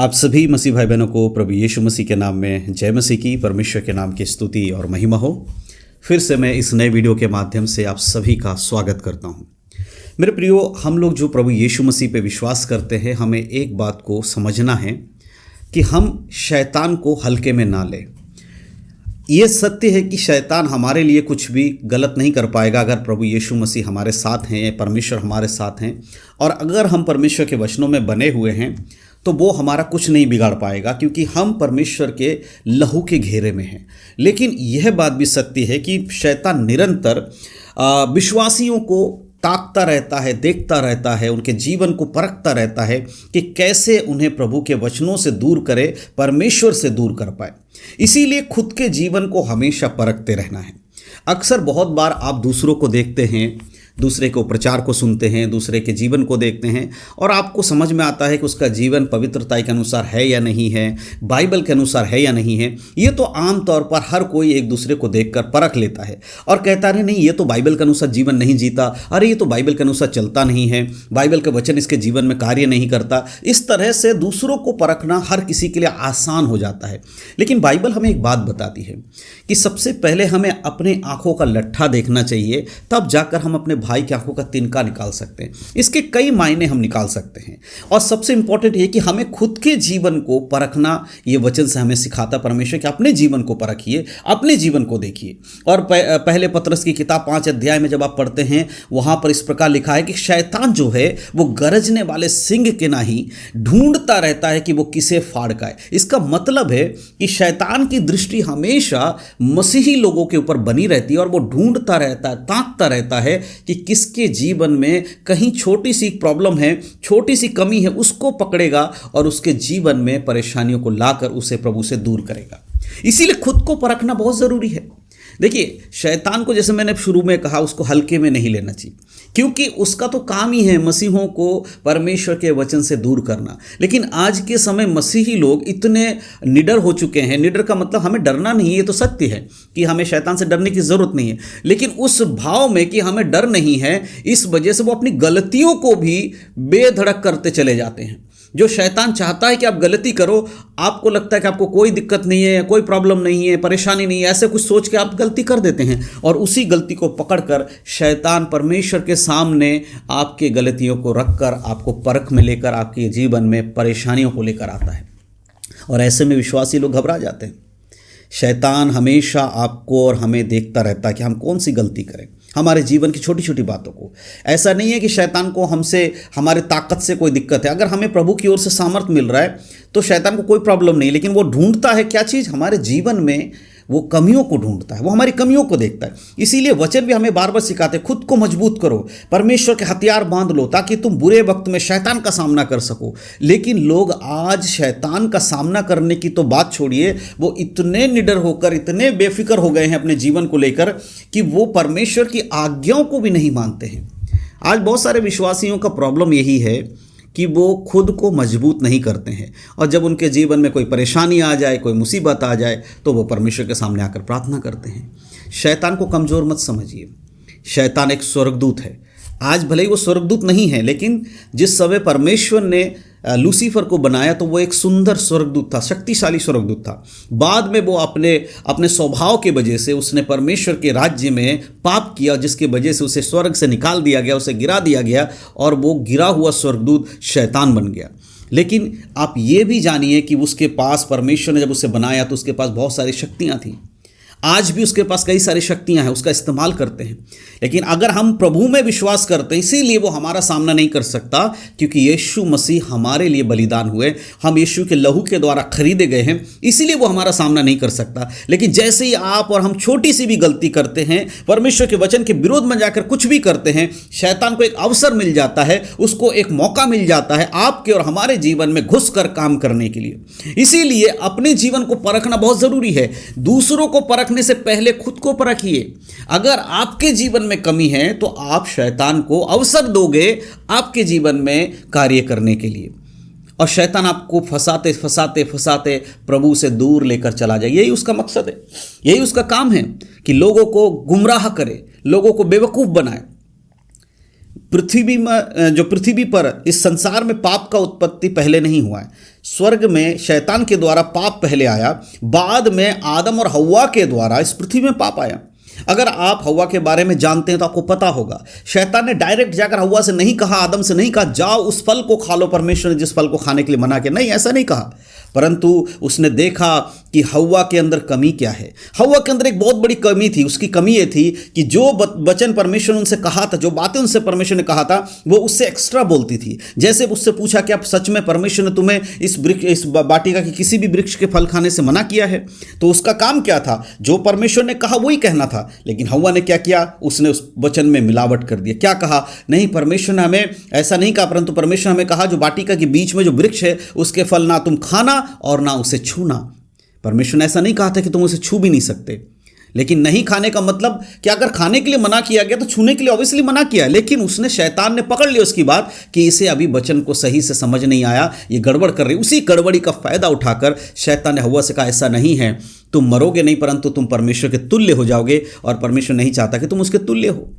आप सभी मसीह भाई बहनों को प्रभु यीशु मसीह के नाम में जय मसीह की, परमेश्वर के नाम की स्तुति और महिमा हो। फिर से मैं इस नए वीडियो के माध्यम से आप सभी का स्वागत करता हूं। मेरे प्रियो, हम लोग जो प्रभु यीशु मसीह पे विश्वास करते हैं, हमें एक बात को समझना है कि हम शैतान को हल्के में ना लें। ये सत्य है कि शैतान हमारे लिए कुछ भी गलत नहीं कर पाएगा अगर प्रभु यीशु मसीह हमारे साथ हैं, परमेश्वर हमारे साथ हैं, और अगर हम परमेश्वर के वचनों में बने हुए हैं तो वो हमारा कुछ नहीं बिगाड़ पाएगा, क्योंकि हम परमेश्वर के लहू के घेरे में हैं। लेकिन यह बात भी सत्य है कि शैतान निरंतर विश्वासियों को ताकता रहता है, देखता रहता है, उनके जीवन को परखता रहता है कि कैसे उन्हें प्रभु के वचनों से दूर करे, परमेश्वर से दूर कर पाए। इसीलिए खुद के जीवन को हमेशा परखते रहना है। अक्सर बहुत बार आप दूसरों को देखते हैं, दूसरे को प्रचार को सुनते हैं, दूसरे के जीवन को देखते हैं, और आपको समझ में आता है कि उसका जीवन पवित्रता के अनुसार है या नहीं है, बाइबल के अनुसार है या नहीं है। ये तो आम तौर पर हर कोई एक दूसरे को देखकर परख लेता है और कहता है नहीं, ये तो बाइबल के अनुसार जीवन नहीं जीता, अरे ये तो बाइबल के अनुसार चलता नहीं है, बाइबल के वचन इसके जीवन में कार्य नहीं करता। इस तरह से दूसरों को परखना हर किसी के लिए आसान हो जाता है। लेकिन बाइबल हमें एक बात बताती है कि सबसे पहले हमें अपने आंखों का लट्ठा देखना चाहिए, तब जाकर हम अपने भाई की आंखों का तिनका निकाल सकते हैं। इसके कई मायने हम निकाल सकते हैं, और सबसे इंपॉर्टेंट है कि हमें खुद के जीवन को परखना। ये वचन से हमें सिखाता परमेश्वर कि अपने जीवन को परखिए, अपने जीवन को देखिए। और पहले पतरस की किताब 5 अध्याय में जब आप पढ़ते हैं, वहां पर इस प्रकार लिखा है कि शैतान जो है वो गरजने वाले सिंह के नाही ढूंढता रहता है कि वो किसे फाड़ खाए। इसका मतलब है कि शैतान की दृष्टि हमेशा मसीही लोगों के ऊपर बनी रहती है, और वो ढूंढता रहता है, ताकता रहता है कि किसके जीवन में कहीं छोटी सी प्रॉब्लम है, छोटी सी कमी है, उसको पकड़ेगा और उसके जीवन में परेशानियों को लाकर उसे प्रभु से दूर करेगा। इसीलिए खुद को परखना बहुत जरूरी है। देखिए, शैतान को, जैसे मैंने शुरू में कहा, उसको हल्के में नहीं लेना चाहिए, क्योंकि उसका तो काम ही है मसीहों को परमेश्वर के वचन से दूर करना। लेकिन आज के समय मसीही लोग इतने निडर हो चुके हैं। निडर का मतलब हमें डरना नहीं है, ये तो सत्य है कि हमें शैतान से डरने की ज़रूरत नहीं है, लेकिन उस भाव में कि हमें डर नहीं है, इस वजह से वो अपनी गलतियों को भी बेधड़क करते चले जाते हैं। जो शैतान चाहता है कि आप गलती करो, आपको लगता है कि आपको कोई दिक्कत नहीं है, कोई प्रॉब्लम नहीं है, परेशानी नहीं है, ऐसे कुछ सोच के आप गलती कर देते हैं, और उसी गलती को पकड़कर शैतान परमेश्वर के सामने आपके गलतियों को रखकर आपको परख में लेकर आपके जीवन में परेशानियों को लेकर आता है। और ऐसे में विश्वासी लोग घबरा जाते हैं। शैतान हमेशा आपको और हमें देखता रहता है कि हम कौन सी गलती करें, हमारे जीवन की छोटी छोटी बातों को। ऐसा नहीं है कि शैतान को हमसे, हमारे ताकत से कोई दिक्कत है। अगर हमें प्रभु की ओर से सामर्थ्य मिल रहा है तो शैतान को कोई प्रॉब्लम नहीं, लेकिन वो ढूंढता है क्या चीज़? हमारे जीवन में वो कमियों को ढूंढता है, वो हमारी कमियों को देखता है। इसीलिए वचन भी हमें बार बार सिखाते हैं, खुद को मजबूत करो, परमेश्वर के हथियार बांध लो, ताकि तुम बुरे वक्त में शैतान का सामना कर सको। लेकिन लोग आज शैतान का सामना करने की तो बात छोड़िए, वो इतने निडर होकर, इतने बेफिक्र हो गए हैं अपने जीवन को लेकर कि वो परमेश्वर की आज्ञाओं को भी नहीं मानते हैं। आज बहुत सारे विश्वासियों का प्रॉब्लम यही है कि वो खुद को मजबूत नहीं करते हैं, और जब उनके जीवन में कोई परेशानी आ जाए, कोई मुसीबत आ जाए, तो वो परमेश्वर के सामने आकर प्रार्थना करते हैं। शैतान को कमज़ोर मत समझिए। शैतान एक स्वर्गदूत है। आज भले ही वो स्वर्गदूत नहीं है, लेकिन जिस समय परमेश्वर ने लूसीफर को बनाया तो वो एक सुंदर स्वर्गदूत था, शक्तिशाली स्वर्गदूत था। बाद में वो अपने स्वभाव के वजह से उसने परमेश्वर के राज्य में पाप किया, जिसकी वजह से उसे स्वर्ग से निकाल दिया गया, उसे गिरा दिया गया, और वो गिरा हुआ स्वर्गदूत शैतान बन गया। लेकिन आप ये भी जानिए कि उसके पास, परमेश्वर ने जब उसे बनाया तो उसके पास बहुत सारी शक्तियाँ थीं। आज भी उसके पास कई सारी शक्तियां हैं, उसका इस्तेमाल करते हैं। लेकिन अगर हम प्रभु में विश्वास करते हैं, इसीलिए वो हमारा सामना नहीं कर सकता, क्योंकि यीशु मसीह हमारे लिए बलिदान हुए, हम यीशु के लहू के द्वारा खरीदे गए हैं, इसीलिए वो हमारा सामना नहीं कर सकता। लेकिन जैसे ही आप और हम छोटी सी भी गलती करते हैं, परमेश्वर के वचन के विरोध में जाकर कुछ भी करते हैं, शैतान को एक अवसर मिल जाता है, उसको एक मौका मिल जाता है आपके और हमारे जीवन में घुसकर काम करने के लिए। इसीलिए अपने जीवन को परखना बहुत जरूरी है। दूसरों को परखने से पहले खुद को परखिए। अगर आपके जीवन में कमी है तो आप शैतान को अवसर दोगे आपके जीवन में कार्य करने के लिए, और शैतान आपको फंसाते फंसाते फंसाते प्रभु से दूर लेकर चला जाए। यही उसका मकसद है, यही उसका काम है कि लोगों को गुमराह करे, लोगों को बेवकूफ़ बनाए। पृथ्वी पर इस संसार में पाप का उत्पत्ति पहले नहीं हुआ है। स्वर्ग में शैतान के द्वारा पाप पहले आया, बाद में आदम और हव्वा के द्वारा इस पृथ्वी में पाप आया। अगर आप हव्वा के बारे में जानते हैं तो आपको पता होगा, शैतान ने डायरेक्ट जाकर हव्वा से नहीं कहा, आदम से नहीं कहा जाओ उस फल को खा लो, परमेश्वर ने जिस फल को खाने के लिए मना किया, नहीं, ऐसा नहीं कहा। परंतु उसने देखा कि हव्वा के अंदर कमी क्या है। हव्वा के अंदर एक बहुत बड़ी कमी थी। उसकी कमी ये थी कि जो वचन परमेश्वर ने उनसे कहा था, जो बातें उनसे परमेश्वर ने कहा था, वो उससे एक्स्ट्रा बोलती थी। जैसे उससे पूछा कि आप सच में परमेश्वर ने तुम्हें इस वाटिका की किसी भी वृक्ष के फल खाने से मना किया है? तो उसका काम क्या था? जो परमेश्वर ने कहा वही कहना था। लेकिन हव्वा ने क्या किया? उसने उस वचन में मिलावट कर दिया। क्या कहा? नहीं, परमेश्वर ने हमें ऐसा नहीं कहा, परंतु परमेश्वर ने हमें कहा जो वाटिका के बीच में जो वृक्ष है उसके फल ना तुम खाना और ना उसे छूना। परमेश्वर ने ऐसा नहीं कहा था कि तुम उसे छू भी नहीं सकते। लेकिन नहीं खाने का मतलब कि अगर खाने के लिए मना किया गया तो छूने के लिए ऑब्वियसली मना किया। लेकिन उसने, शैतान ने पकड़ लिया उसकी बात कि इसे अभी वचन को सही से समझ नहीं आया, ये गड़बड़ कर रही। उसी गड़बड़ी का फायदा उठाकर शैतान ने हव्वा से कहा ऐसा नहीं है, तुम मरोगे नहीं परंतु तुम परमेश्वर के तुल्य हो जाओगे, और परमेश्वर नहीं चाहता कि तुम उसके तुल्य हो।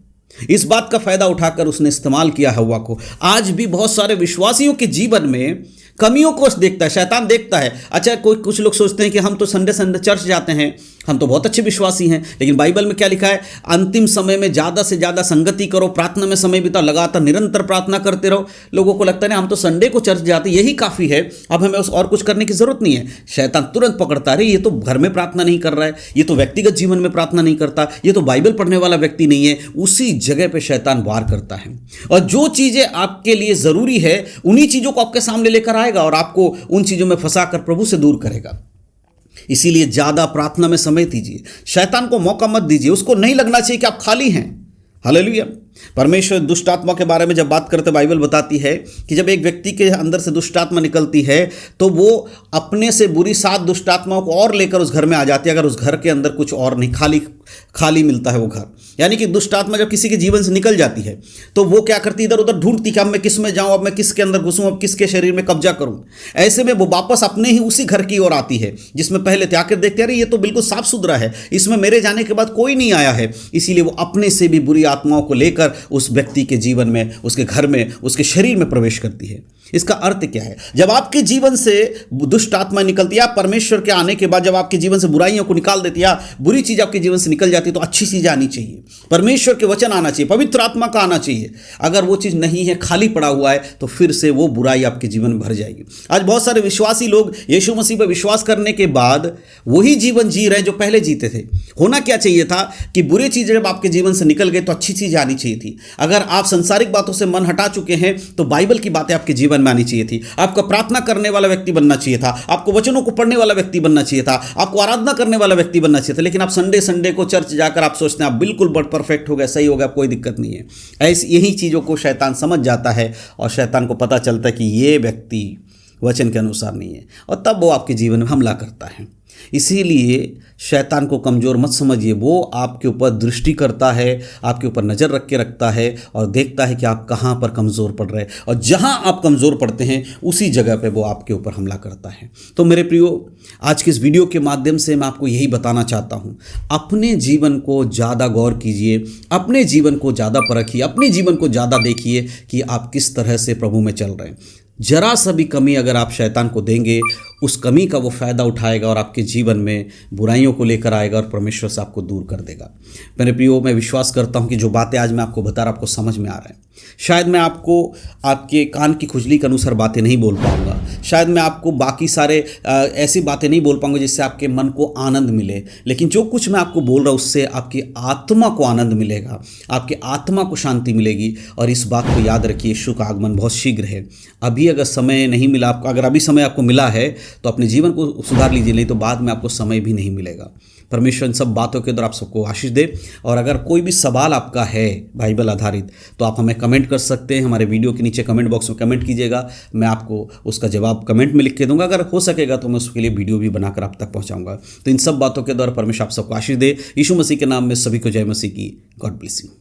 इस बात का फायदा उठाकर उसने इस्तेमाल किया हव्वा को। आज भी बहुत सारे विश्वासियों के जीवन में कमियों को देखता है, शैतान देखता है। अच्छा, कुछ लोग सोचते हैं कि हम तो संडे चर्च जाते हैं, हम तो बहुत अच्छे विश्वासी हैं, लेकिन बाइबल में क्या लिखा है? अंतिम समय में ज़्यादा से ज़्यादा संगति करो, प्रार्थना में समय बिताओ, लगातार निरंतर प्रार्थना करते रहो। लोगों को लगता है हम तो संडे को चर्च जाते, यही काफ़ी है, अब हमें और कुछ करने की ज़रूरत नहीं है। शैतान तुरंत पकड़ता है, ये तो घर में प्रार्थना नहीं कर रहा है, ये तो व्यक्तिगत जीवन में प्रार्थना नहीं करता, ये तो बाइबल पढ़ने वाला व्यक्ति नहीं है। उसी जगह पर शैतान वार करता है, और जो चीज़ें आपके लिए ज़रूरी है उन्हीं चीज़ों को आपके सामने लेकर आएगा और आपको उन चीज़ों में फंसाकर प्रभु से दूर करेगा। इसीलिए ज्यादा प्रार्थना में समय दीजिए, शैतान को मौका मत दीजिए। उसको नहीं लगना चाहिए कि आप खाली हैं। हालेलुया। परमेश्वर दुष्ट आत्मा के बारे में जब बात करते, बाइबल बताती है कि जब एक व्यक्ति के अंदर से दुष्ट आत्मा निकलती है तो वो अपने से बुरी 7 दुष्ट आत्माओं को और लेकर उस घर में आ जाती है, अगर उस घर के अंदर कुछ और नहीं, खाली मिलता है वो घर। यानी कि दुष्ट आत्मा जब किसी के जीवन से निकल जाती है तो वो क्या करती है? इधर उधर ढूंढती कि अब मैं किस में जाऊं, अब मैं किसके अंदर घुसूं, अब किसके शरीर में कब्जा करूं। ऐसे में वो वापस अपने ही उसी घर की ओर आती है जिसमें पहले थे। आकर देखते अरे ये तो बिल्कुल साफ सुथरा है, इसमें मेरे जाने के बाद कोई नहीं आया है। इसीलिए वो अपने से भी बुरी आत्माओं को लेकर उस व्यक्ति के जीवन में, उसके घर में, उसके शरीर में प्रवेश करती है। इसका अर्थ क्या है? जब आपके जीवन से दुष्ट आत्मा निकलती है, परमेश्वर के आने के बाद जब आपके जीवन से बुराइयों को निकाल देती है, बुरी चीज आपके जीवन से निकल जाती है, तो अच्छी चीज आनी चाहिए, परमेश्वर के वचन आना चाहिए, पवित्र आत्मा का आना चाहिए। अगर वो चीज नहीं है, खाली पड़ा हुआ है, तो फिर से वो बुराई आपके जीवन में भर जाएगी। आज बहुत सारे विश्वासी लोग यीशु मसीह पर विश्वास करने के बाद वही जीवन जी रहे हैं जो पहले जीते थे। होना क्या चाहिए था कि बुरी चीजें जब आपके जीवन से निकल गई तो अच्छी चीज आनी चाहिए थी। अगर आप संसारिक बातों से मन हटा चुके हैं तो बाइबल की बातें आपके जीवन में आनी चाहिए थी। आपको प्रार्थना करने वाला व्यक्ति बनना चाहिए था, आपको वचनों को पढ़ने वाला व्यक्ति बनना चाहिए था, आपको आराधना करने वाला व्यक्ति बनना चाहिए था। लेकिन आप संडे को चर्च जाकर आप सोचते हैं आप बिल्कुल परफेक्ट हो गए, सही हो गया, कोई दिक्कत नहीं है। ऐसी यही चीज़ों को शैतान समझ जाता है और शैतान को पता चलता है कि ये व्यक्ति वचन के अनुसार नहीं है, और तब वो आपके जीवन में हमला करता है। इसीलिए शैतान को कमज़ोर मत समझिए। वो आपके ऊपर दृष्टि करता है, आपके ऊपर नज़र रख के रखता है और देखता है कि आप कहाँ पर कमज़ोर पड़ रहे हैं, और जहाँ आप कमज़ोर पड़ते हैं उसी जगह पे वो आपके ऊपर हमला करता है। तो मेरे प्रियो, आज के इस वीडियो के माध्यम से मैं आपको यही बताना चाहता हूँ, अपने जीवन को ज़्यादा गौर कीजिए, अपने जीवन को ज़्यादा परखिए, अपने जीवन को ज़्यादा देखिए कि आप किस तरह से प्रभु में चल रहे हैं। जरा सा भी कमी अगर आप शैतान को देंगे, उस कमी का वो फ़ायदा उठाएगा और आपके जीवन में बुराइयों को लेकर आएगा और परमेश्वर से आपको दूर कर देगा। मेरे प्रियो, मैं विश्वास करता हूँ कि जो बातें आज मैं आपको बता रहा, आपको समझ में आ रहा है। शायद मैं आपको आपके कान की खुजली के अनुसार बातें नहीं बोल पाऊँगा, शायद मैं आपको बाकी सारे ऐसी बातें नहीं बोल पाऊँगा जिससे आपके मन को आनंद मिले, लेकिन जो कुछ मैं आपको बोल रहा हूँ उससे आपकी आत्मा को आनंद मिलेगा, आपकी आत्मा को शांति मिलेगी। और इस बात को याद रखिए, यीशु का आगमन बहुत शीघ्र है। अभी अगर समय नहीं मिला आपको, अगर अभी समय आपको मिला है तो अपने जीवन को सुधार लीजिए, नहीं तो बाद में आपको समय भी नहीं मिलेगा। परमेश्वर इन सब बातों के द्वारा आप सबको आशीष दे। और अगर कोई भी सवाल आपका है बाइबल आधारित तो आप हमें कमेंट कर सकते हैं, हमारे वीडियो के नीचे कमेंट बॉक्स में कमेंट कीजिएगा, मैं आपको उसका जवाब कमेंट में लिख के दूंगा। अगर हो सकेगा तो मैं उसके लिए वीडियो भी बनाकर आप तक पहुंचाऊंगा। तो इन सब बातों के द्वारा परमेश्वर आप सबको आशीष दे। यीशु मसीह के नाम में सभी को जय मसीह की। God bless you.